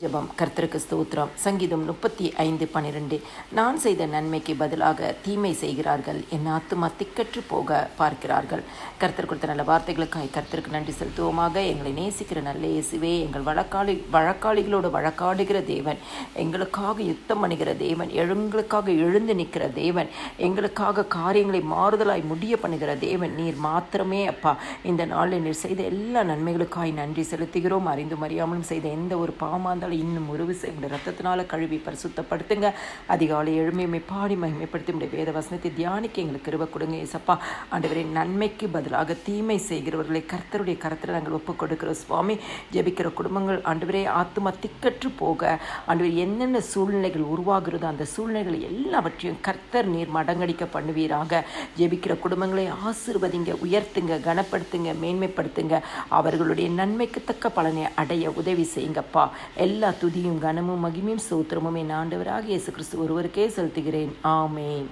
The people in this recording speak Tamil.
ஜெபம். கர்த்தருக்கு ஸ்தோத்திரம். சங்கீதம் 35:12. நான் செய்த நன்மைக்கு பதிலாக தீமை செய்கிறார்கள், என் ஆத்துமா திக்கற்று போக பார்க்கிறார்கள். கர்த்தர் கொடுத்த நல்ல வார்த்தைகளுக்காய் கர்த்தருக்கு நன்றி செலுத்துவோமாக. எங்களை நேசிக்கிற நல்ல இயேசுவே, எங்கள் வழக்காளிகளோடு வழக்காடுகிற தேவன், எங்களுக்காக யுத்தம் பண்ணுகிற தேவன், எங்களுக்காக எழுந்து நிற்கிற தேவன், எங்களுக்காக காரியங்களை மாறுதலாய் முடிய பண்ணுகிற தேவன் நீர் மாத்திரமே அப்பா. இந்த நாளில் நீர் செய்த எல்லா நன்மைகளுக்காய் நன்றி செலுத்துகிறோம். அறிந்தும் அறியாமலும் செய்த எந்த ஒரு பாவமாக இன்னும் ஒரு விசை உடைய ரத்தத்தினால கழுவி பரிசுத்தப்படுத்துங்க. அதிகாலை எழுமையுமை பாடி மகிமைப்படுத்தி உடைய வேத வசனத்தை தியானிக்க எங்களுக்கு கிருபை கொடுங்க ஏசப்பா. ஆண்டவரே, நன்மைக்கு பதிலாக தீமை செய்கிறவர்களை கர்த்தருடைய கரத்தில் நாங்கள் ஒப்புக் கொடுக்கிறோம் சுவாமி. ஜெபிக்கிற குடும்பங்கள் ஆண்டவரே ஆத்துமா திக்கற்று போக ஆண்டவரே என்னென்ன சூழ்நிலைகள் உருவாகிறதோ அந்த சூழ்நிலைகள் எல்லாவற்றையும் கர்த்தர் நீர் மடங்கடிக்க பண்ணுவீராக. ஜெபிக்கிற குடும்பங்களை ஆசீர்வதிங்க, உயர்த்துங்க, கனப்படுத்துங்க, மேன்மைப்படுத்துங்க. அவர்களுடைய நன்மைக்கு தக்க பலனை அடைய உதவி செய்யுங்கப்பா. எல்லா துதியும் கனமும் மகிமையும் ஸ்தோத்திரமும் என் ஆண்டவராகிய இயேசு கிறிஸ்து ஒருவருக்கே செலுத்துகிறேன். ஆமென்.